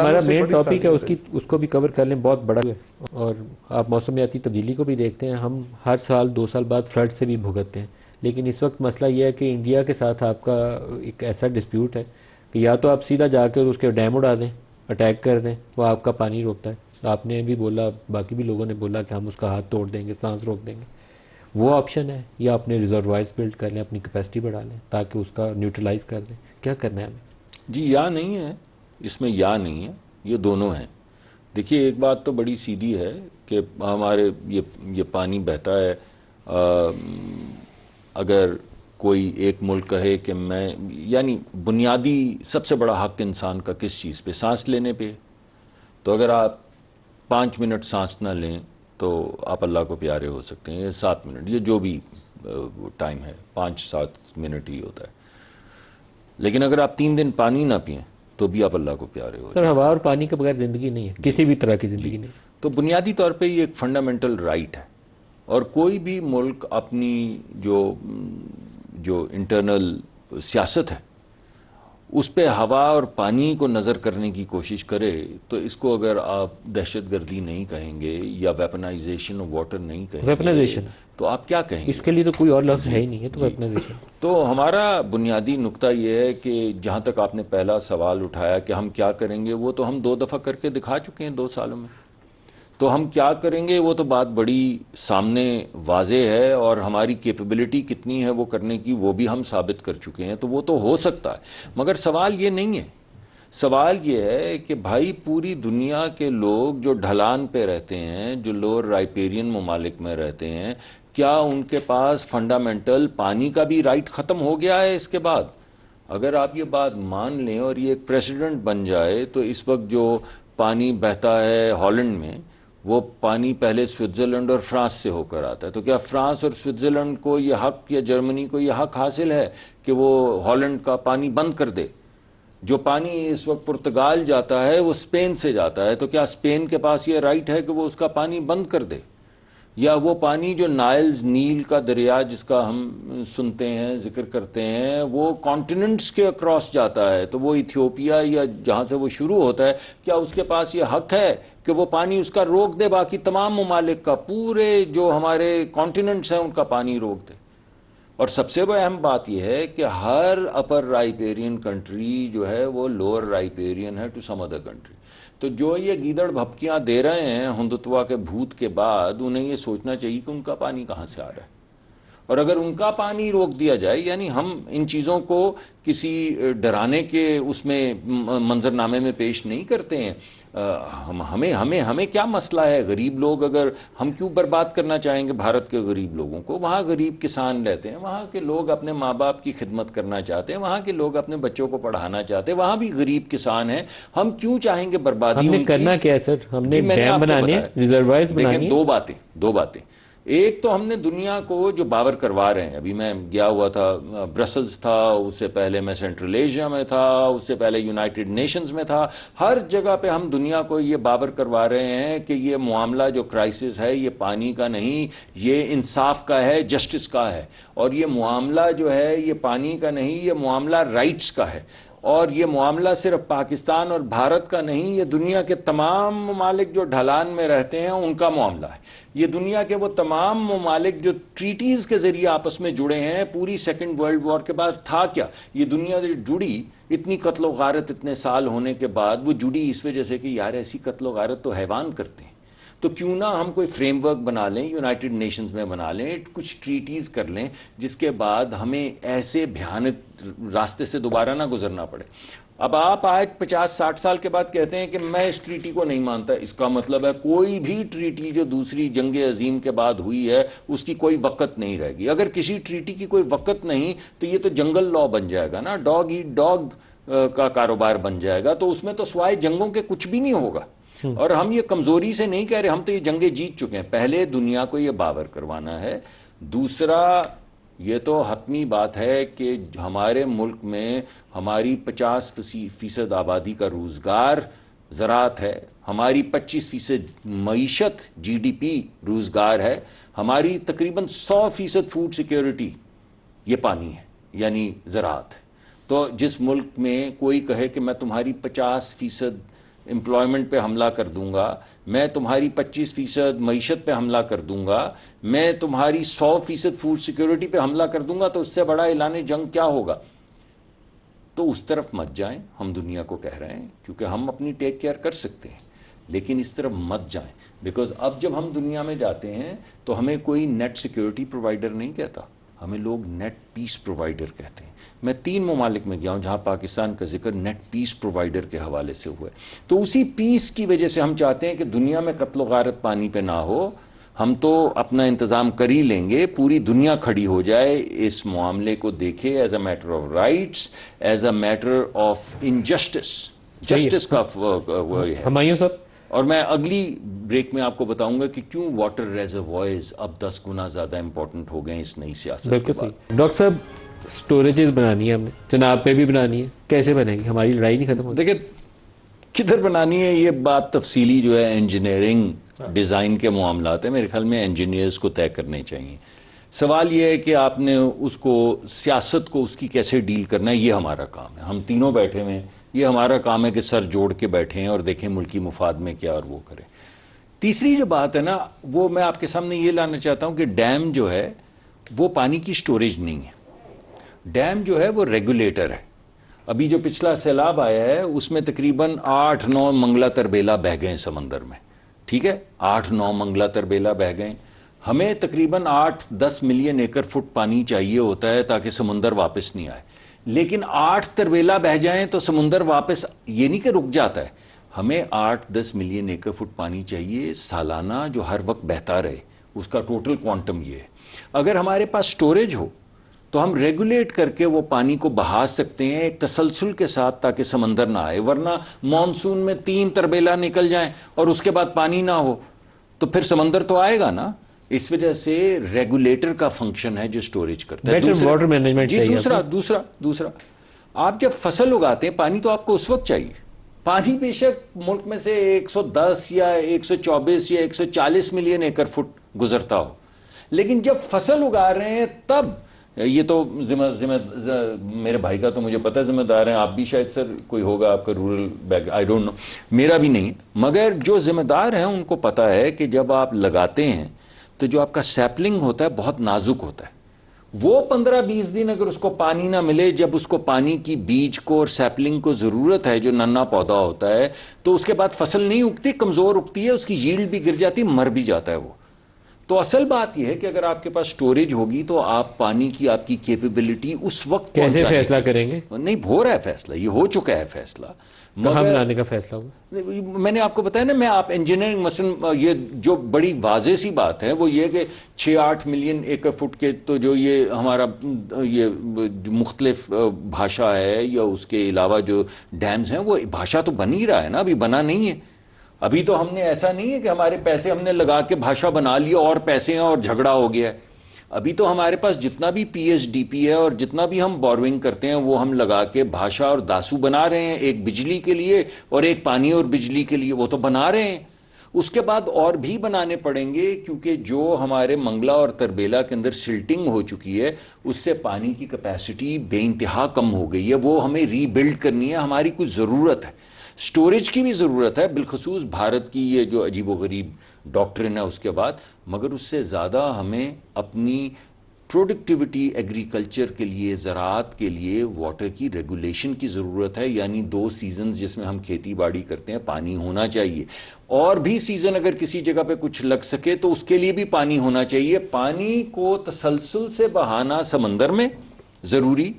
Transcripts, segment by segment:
ہمارا main topic ہے اس کو بھی کور کر لیں، بہت بڑا ہے۔ اور آپ موسمیاتی تبدیلی کو بھی دیکھتے ہیں، ہم ہر سال 2 سال بعد فلڈ سے بھی بھگتتے ہیں، لیکن اس وقت مسئلہ یہ ہے کہ انڈیا کے ساتھ آپ کا ایک ایسا ڈسپیوٹ ہے کہ یا تو آپ سیدھا جا کر اس کے ڈیم اڑا دیں، اٹیک کر دیں، وہ آپ کا پانی روکتا ہے۔ آپ نے بھی بولا، باقی بھی لوگوں نے بولا کہ ہم اس کا ہاتھ توڑ دیں گے، سانس روک دیں گے، وہ آپشن ہے، یا اپنے ریزروائرز بلڈ کر لیں، اپنی کیپیسٹی بڑھا لیں تاکہ اس کا نیوٹرلائز کر دیں۔ کیا کرنا ہے ہمیں؟ جی یا نہیں ہے، اس میں یا نہیں ہے، یہ دونوں ہیں۔ دیکھیے ایک بات تو بڑی سیدھی ہے کہ ہمارے یہ پانی بہتا ہے، اگر کوئی ایک ملک کہے کہ میں، یعنی بنیادی سب سے بڑا حق انسان کا کس چیز پہ؟ سانس لینے پہ۔ تو اگر آپ 5 منٹ سانس نہ لیں تو آپ اللہ کو پیارے ہو سکتے ہیں، 7 منٹ، یہ جو بھی ٹائم ہے، 5-7 منٹ ہی ہوتا ہے۔ لیکن اگر آپ 3 دن پانی نہ پئیں تو بھی آپ اللہ کو پیارے ہو سر، جائیں۔ ہوا اور پانی کے بغیر زندگی نہیں ہے، کسی بھی طرح کی زندگی نہیں۔ تو بنیادی طور پہ یہ ایک فنڈامنٹل رائٹ ہے، اور کوئی بھی ملک اپنی جو انٹرنل سیاست ہے اس پہ ہوا اور پانی کو نظر کرنے کی کوشش کرے تو اس کو اگر آپ دہشت گردی نہیں کہیں گے یا ویپنائزیشن آف واٹر نہیں کہیں گے، ویپنائزیشن تو آپ کیا کہیں گے؟ اس کے لیے تو کوئی اور لفظ ہے ہی نہیں ہے، تو ویپنائزیشن۔ تو ہمارا بنیادی نقطہ یہ ہے کہ جہاں تک آپ نے پہلا سوال اٹھایا کہ ہم کیا کریں گے، وہ تو ہم 2 دفعہ کر کے دکھا چکے ہیں 2 سالوں میں۔ تو ہم کیا کریں گے وہ تو بات بڑی سامنے واضح ہے، اور ہماری کیپیبلٹی کتنی ہے وہ کرنے کی وہ بھی ہم ثابت کر چکے ہیں، تو وہ تو ہو سکتا ہے۔ مگر سوال یہ نہیں ہے، سوال یہ ہے کہ بھائی پوری دنیا کے لوگ جو ڈھلان پہ رہتے ہیں، جو لوور رائپیرین ممالک میں رہتے ہیں، کیا ان کے پاس فنڈامنٹل پانی کا بھی رائٹ ختم ہو گیا ہے اس کے بعد؟ اگر آپ یہ بات مان لیں اور یہ ایک پریسیڈنٹ بن جائے تو اس وقت جو پانی بہتا ہے ہالینڈ میں، وہ پانی پہلے سوئٹزرلینڈ اور فرانس سے ہو کر آتا ہے، تو کیا فرانس اور سوئٹزرلینڈ کو یہ حق یا جرمنی کو یہ حق حاصل ہے کہ وہ ہالینڈ کا پانی بند کر دے؟ جو پانی اس وقت پرتگال جاتا ہے وہ اسپین سے جاتا ہے، تو کیا اسپین کے پاس یہ رائٹ ہے کہ وہ اس کا پانی بند کر دے؟ یا وہ پانی جو نیل کا دریا جس کا ہم سنتے ہیں، ذکر کرتے ہیں، وہ کانٹیننٹس کے اکراس جاتا ہے، تو وہ ایتھیوپیا یا جہاں سے وہ شروع ہوتا ہے، کیا اس کے پاس یہ حق ہے کہ وہ پانی اس کا روک دے، باقی تمام ممالک کا، پورے جو ہمارے کانٹیننٹس ہیں ان کا پانی روک دے؟ اور سب سے بڑی اہم بات یہ ہے کہ ہر اپر رائپیرین کنٹری جو ہے وہ لوور رائپیرین ہے ٹو سم ادر کنٹری۔ تو جو یہ گیدڑ بھپکیاں دے رہے ہیں ہندوتوا کے بھوت کے بعد، انہیں یہ سوچنا چاہیے کہ ان کا پانی کہاں سے آ رہا ہے، اور اگر ان کا پانی روک دیا جائے، یعنی ہم ان چیزوں کو کسی ڈرانے کے اس میں منظرنامے میں پیش نہیں کرتے ہیں۔ ہمیں کیا مسئلہ ہے؟ غریب لوگ، اگر ہم کیوں برباد کرنا چاہیں گے بھارت کے غریب لوگوں کو؟ وہاں غریب کسان رہتے ہیں، وہاں کے لوگ اپنے ماں باپ کی خدمت کرنا چاہتے ہیں، وہاں کے لوگ اپنے بچوں کو پڑھانا چاہتے ہیں، وہاں بھی غریب کسان ہیں۔ ہم کیوں چاہیں گے بربادی ہم نے ان کی؟ کرنا کیا ہے سر؟ ہم نے میں نے ڈیم آپ کو بنانے، بتایا۔ ریزروائرز دیکھیں بنانی۔ دو باتیں۔ ایک تو ہم نے دنیا کو جو باور کروا رہے ہیں، ابھی میں گیا ہوا تھا، برسلز تھا، اس سے پہلے میں سینٹرل ایشیا میں تھا، اس سے پہلے یونائٹڈ نیشنز میں تھا، ہر جگہ پہ ہم دنیا کو یہ باور کروا رہے ہیں کہ یہ معاملہ جو کرائسس ہے یہ پانی کا نہیں، یہ انصاف کا ہے، جسٹس کا ہے، اور یہ معاملہ جو ہے یہ پانی کا نہیں، یہ معاملہ رائٹس کا ہے، اور یہ معاملہ صرف پاکستان اور بھارت کا نہیں، یہ دنیا کے تمام ممالک جو ڈھلان میں رہتے ہیں ان کا معاملہ ہے۔ یہ دنیا کے وہ تمام ممالک جو ٹریٹیز کے ذریعے آپس میں جڑے ہیں، پوری سیکنڈ ورلڈ وار کے بعد تھا کیا؟ یہ دنیا جو جڑی اتنی قتل و غارت اتنے سال ہونے کے بعد، وہ جڑی اس وجہ سے کہ یار ایسی قتل و غارت تو حیوان کرتے ہیں، تو کیوں نہ ہم کوئی فریم ورک بنا لیں، یونائٹڈ نیشنز میں بنا لیں، کچھ ٹریٹیز کر لیں جس کے بعد ہمیں ایسے بھیانک راستے سے دوبارہ نہ گزرنا پڑے۔ اب آپ آج 50-60 سال کے بعد کہتے ہیں کہ میں اس ٹریٹی کو نہیں مانتا، اس کا مطلب ہے کوئی بھی ٹریٹی جو دوسری جنگ عظیم کے بعد ہوئی ہے اس کی کوئی وقت نہیں رہے گی۔ اگر کسی ٹریٹی کی کوئی وقت نہیں تو یہ تو جنگل لا بن جائے گا نا، ڈاگ ایٹ ڈاگ کا کاروبار بن جائے گا، تو اس میں تو سوائے جنگوں کے کچھ بھی نہیں ہوگا۔ اور ہم یہ کمزوری سے نہیں کہہ رہے، ہم تو یہ جنگیں جیت چکے ہیں۔ پہلے دنیا کو یہ باور کروانا ہے۔ دوسرا، یہ تو حتمی بات ہے کہ ہمارے ملک میں ہماری 50% آبادی کا روزگار زراعت ہے، ہماری 25% معیشت جی ڈی پی روزگار ہے، ہماری تقریباً 100% فوڈ سیکیورٹی یہ پانی ہے، یعنی زراعت ہے۔ تو جس ملک میں کوئی کہے کہ میں تمہاری 50% امپلائمنٹ پہ حملہ کر دوں گا، میں تمہاری 25% معیشت پہ حملہ کر دوں گا، میں تمہاری 100% فوڈ سیکیورٹی پہ حملہ کر دوں گا، تو اس سے بڑا اعلان جنگ کیا ہوگا؟ تو اس طرف مت جائیں، ہم دنیا کو کہہ رہے ہیں، کیونکہ ہم اپنی ٹیک کیئر کر سکتے ہیں، لیکن اس طرف مت جائیں، بیکاز اب جب ہم دنیا میں جاتے ہیں تو ہمیں کوئی نیٹ سیکیورٹی پرووائڈر نہیں کہتا، ہمیں لوگ نیٹ پیس پرووائڈر کہتے ہیں۔ میں 3 ممالک میں گیا ہوں جہاں پاکستان کا ذکر نیٹ پیس پرووائڈر کے حوالے سے ہوا ہے، تو اسی پیس کی وجہ سے ہم چاہتے ہیں کہ دنیا میں قتل و غارت پانی پہ نہ ہو، ہم تو اپنا انتظام کر ہی لیں گے، پوری دنیا کھڑی ہو جائے اس معاملے کو دیکھے as a matter of rights, as a matter of injustice, justice کا وہ ہے۔ ہمایوں صاحب، اور میں اگلی بریک میں آپ کو بتاؤں گا کہ کیوں واٹر ریزروائرز اب 10 گنا زیادہ امپورٹنٹ ہو گئے ہیں اس نئی سیاست کے بالکل بعد۔ صحیح۔ ڈاکٹر صاحب، سٹوریجز بنانی ہے ہم نے، جناب پہ بھی بنانی ہے، کیسے بنے گی؟ ہماری لڑائی نہیں ختم ہوتی؟ دیکھیں کدھر بنانی ہے یہ بات تفصیلی جو ہے انجینئرنگ ڈیزائن کے معاملات ہیں، میرے خیال میں انجینئرز کو طے کرنے چاہیے۔ سوال یہ ہے کہ آپ نے اس کو سیاست کو اس کی کیسے ڈیل کرنا ہے، یہ ہمارا کام ہے۔ ہم تینوں بیٹھے ہوئے ہیں، یہ ہمارا کام ہے کہ سر جوڑ کے بیٹھے ہیں اور دیکھیں ملکی مفاد میں کیا اور وہ کریں۔ تیسری جو بات ہے نا، وہ میں آپ کے سامنے یہ لانا چاہتا ہوں کہ ڈیم جو ہے وہ پانی کی سٹوریج نہیں ہے، ڈیم جو ہے وہ ریگولیٹر ہے۔ ابھی جو پچھلا سیلاب آیا ہے اس میں تقریباً 8-9 منگلا تربیلا بہہ گئے سمندر میں، ٹھیک ہے، 8-9 منگلا تربیلا بہہ گئے۔ ہمیں تقریباً 8-10 ملین ایکڑ فٹ پانی چاہیے ہوتا ہے تاکہ سمندر واپس نہیں آئے، لیکن 8 تربیلا بہہ جائیں تو سمندر واپس یہ نہیں کہ رک جاتا ہے، ہمیں 8-10 ملین ایکڑ فٹ پانی چاہیے سالانہ جو ہر وقت بہتا رہے، اس کا ٹوٹل کوانٹم یہ ہے۔ اگر ہمارے پاس سٹوریج ہو تو ہم ریگولیٹ کر کے وہ پانی کو بہا سکتے ہیں ایک تسلسل کے ساتھ تاکہ سمندر نہ آئے، ورنہ مانسون میں 3 تربیلا نکل جائیں اور اس کے بعد پانی نہ ہو تو پھر سمندر تو آئے گا نا۔ اس وجہ سے ریگولیٹر کا فنکشن ہے جو سٹوریج کرتا ہے۔ بیٹر واٹر مینجمنٹ جی چاہیے دوسرا آپ جب فصل اگاتے ہیں پانی تو آپ کو اس وقت چاہیے، پانی بے شک ملک میں سے 110 یا 124 یا 140 ملین ایکڑ فٹ گزرتا ہو، لیکن جب فصل اگا رہے ہیں تب یہ تو میرے بھائی کا تو مجھے پتہ ذمہ دار ہیں، آپ بھی شاید سر کوئی ہوگا آپ کا rural back, I don't know, میرا بھی نہیں، مگر جو ذمہ دار ہیں ان کو پتہ ہے کہ جب آپ لگاتے ہیں تو جو آپ کا سیپلنگ ہوتا ہے بہت نازک ہوتا ہے، وہ 15-20 دن اگر اس کو پانی نہ ملے، جب اس کو پانی کی بیج کو اور سیپلنگ کو ضرورت ہے جو ننا پودا ہوتا ہے، تو اس کے بعد فصل نہیں اگتی، کمزور اگتی ہے، اس کی ییلڈ بھی گر جاتی، مر بھی جاتا ہے وہ۔ تو اصل بات یہ ہے کہ اگر آپ کے پاس سٹوریج ہوگی تو آپ پانی کی آپ کی کیپیبلٹی اس وقت کیسے فیصلہ کریں گے؟ نہیں ہو رہا ہے فیصلہ، یہ ہو چکا ہے فیصلہ، کہاں بنانے کا فیصلہ ہوگا؟ میں نے آپ کو بتایا نا، میں آپ انجینئرنگ مثلا یہ جو بڑی واضح سی بات ہے وہ یہ کہ 6-8 ملین ایکڑ فٹ کے تو جو یہ ہمارا یہ مختلف بھاشا ہے یا اس کے علاوہ جو ڈیمز ہیں وہ بھاشا تو بن ہی رہا ہے نا، ابھی بنا نہیں ہے۔ ابھی تو ہم نے ایسا نہیں ہے کہ ہمارے پیسے ہم نے لگا کے بھاشا بنا لیا اور پیسے ہیں اور جھگڑا ہو گیا ہے۔ ابھی تو ہمارے پاس جتنا بھی پی ایس ڈی پی ہے اور جتنا بھی ہم بوروئنگ کرتے ہیں وہ ہم لگا کے بھاشا اور داسو بنا رہے ہیں، ایک بجلی کے لیے اور ایک پانی اور بجلی کے لیے، وہ تو بنا رہے ہیں۔ اس کے بعد اور بھی بنانے پڑیں گے کیونکہ جو ہمارے منگلا اور تربیلا کے اندر سلٹنگ ہو چکی ہے اس سے پانی کی کیپیسٹی بے انتہا کم ہو گئی ہے، وہ ہمیں ری بلڈ کرنی ہے، ہماری کچھ ضرورت ہے، سٹوریج کی بھی ضرورت ہے، بالخصوص بھارت کی یہ جو عجیب و غریب ڈاکٹرن ہے اس کے بعد، مگر اس سے زیادہ ہمیں اپنی پروڈکٹیوٹی ایگریکلچر کے لیے، زراعت کے لیے واٹر کی ریگولیشن کی ضرورت ہے، یعنی 2 سیزنز جس میں ہم کھیتی باڑی کرتے ہیں پانی ہونا چاہیے، اور بھی سیزن اگر کسی جگہ پہ کچھ لگ سکے تو اس کے لیے بھی پانی ہونا چاہیے۔ پانی کو تسلسل سے بہانا سمندر میں ضروری،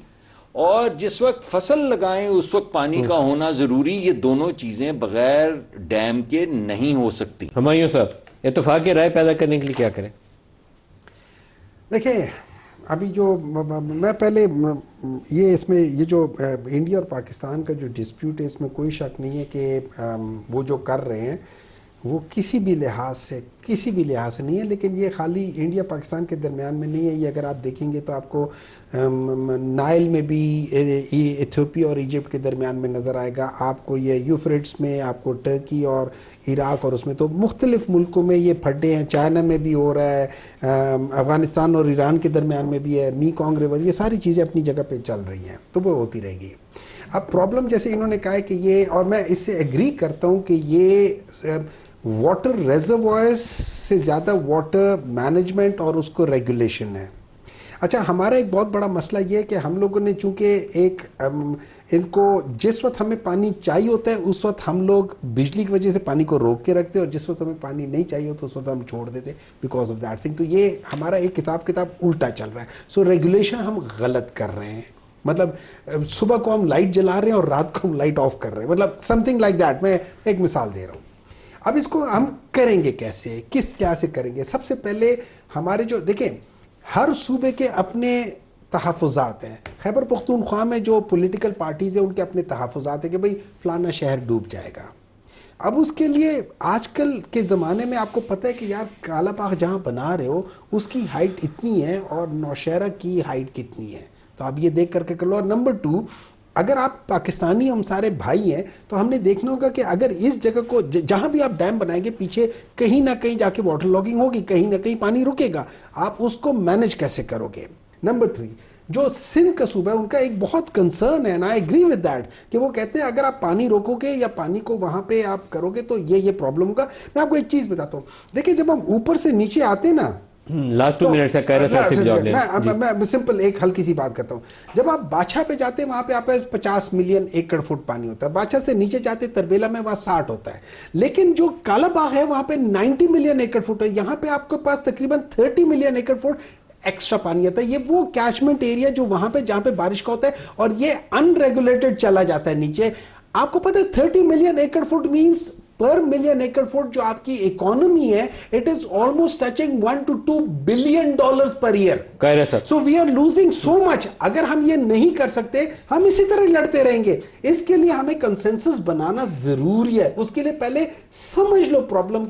اور جس وقت فصل لگائیں اس وقت پانی کا ہونا ضروری، یہ دونوں چیزیں بغیر ڈیم کے نہیں ہو سکتی۔ ہمایوں صاحب، اتفاقی رائے پیدا کرنے کے لیے کیا کریں؟ دیکھیں ابھی جو میں پہلے یہ اس میں یہ جو انڈیا اور پاکستان کا جو ڈسپیوٹ ہے اس میں کوئی شک نہیں ہے کہ وہ جو کر رہے ہیں وہ کسی بھی لحاظ سے نہیں ہے، لیکن یہ خالی انڈیا پاکستان کے درمیان میں نہیں ہے، یہ اگر آپ دیکھیں گے تو آپ کو نائل میں بھی ایتھوپیا اور ایجپٹ کے درمیان میں نظر آئے گا، آپ کو یہ یوفریٹس میں، آپ کو ٹرکی اور عراق اور اس میں تو مختلف ملکوں میں یہ پھڈے ہیں، چائنا میں بھی ہو رہا ہے، افغانستان اور ایران کے درمیان میں بھی ہے، میکونگ ریور، یہ ساری چیزیں اپنی جگہ پہ چل رہی ہیں تو وہ ہوتی رہے گی۔ اب پرابلم جیسے انہوں نے کہا ہے کہ یہ، اور میں اس سے ایگری کرتا ہوں کہ یہ واٹر ریزروائرز سے زیادہ واٹر مینجمنٹ اور اس کو ریگولیشن ہے. اچھا ہمارا ایک بہت بڑا مسئلہ یہ ہے کہ ہم لوگوں نے چونکہ ایک ان کو جس وقت ہمیں پانی چاہیے ہوتا ہے اس وقت ہم لوگ بجلی کی وجہ سے پانی کو روک کے رکھتے ہیں، اور جس وقت ہمیں پانی نہیں چاہیے ہوتا اس وقت ہم چھوڑ دیتے بیکاز آف دیٹ تھنگ. تو یہ ہمارا ایک کتاب الٹا چل رہا ہے. سو ریگولیشن ہم غلط کر رہے ہیں. مطلب صبح کو ہم لائٹ جلا رہے ہیں اور رات کو ہم لائٹ آف کر رہے ہیں، مطلب سم تھنگ لائک دیٹ. میں ایک مثال دے رہا ہوں. اب اس کو ہم کریں گے کیسے، کس کیا سے کریں گے؟ سب سے پہلے ہمارے جو دیکھیں ہر صوبے کے اپنے تحفظات ہیں. خیبر پختونخوا میں جو پولیٹیکل پارٹیز ہیں ان کے اپنے تحفظات ہیں کہ بھئی فلانا شہر ڈوب جائے گا. اب اس کے لیے آج کل کے زمانے میں آپ کو پتہ ہے کہ یار کالا باغ جہاں بنا رہے ہو اس کی ہائٹ اتنی ہے اور نوشہرہ کی ہائٹ کتنی ہے، تو آپ یہ دیکھ کر کے کر لو. اور نمبر 2، اگر آپ پاکستانی ہم سارے بھائی ہیں تو ہم نے دیکھنا ہوگا کہ اگر اس جگہ کو جہاں بھی آپ ڈیم بنائیں گے پیچھے کہیں نہ کہیں جا کے واٹر لاگنگ ہوگی، کہیں نہ کہیں پانی رکے گا. آپ اس کو مینج کیسے کرو گے؟ نمبر 3، جو سندھ کا صوبہ ہے ان کا ایک بہت کنسرن ہے، and I agree with that، کہ وہ کہتے ہیں اگر آپ پانی روکو گے یا پانی کو وہاں پہ آپ کرو گے تو یہ پرابلم ہوگا. میں آپ کو ایک چیز بتاتا ہوں، دیکھیں جب ہم اوپر سے نیچے آتے ہیں نا، لاسٹ 2 منٹ سے کہہ رہے صاحب جواب لیں. میں سمپل ایک ہلکی سی بات کرتا ہوں. جب آپ باچھا پہ جاتے ہیں وہاں پہ آپ 50 ملین ایکڑ فٹ پانی ہوتا ہے. باچھا سے نیچے جاتے تربیلا میں وہاں 60 ہوتا ہے. لیکن جو کالا باغ ہے وہاں پہ 90 ملین ایکڑ فٹ ہے. یہاں پہ آپ کے پاس تقریباً 30 ملین ایکڑ فٹ ایکسٹرا پانی آتا ہے. یہ وہ کیچمنٹ ایریا جو وہاں پہ جہاں پہ بارش کا ہوتا ہے اور یہ ان ریگولیٹڈ چلا جاتا ہے نیچے. آپ کو پتہ ہے 30 ملین ایکڑ فٹ مینس پر ملین ایکڑ فٹ جو آپ کی اکانومی ہے it is almost touching $1 to $2 billion per year. So we are losing so much. اگر ہم یہ نہیں کر سکتے ہم اسی طرح لڑتے رہیں گے. اس کے لیے ہمیں کنسنسس بنانا ضروری ہے. اس کے لیے پہلے سمجھ لو پرابلم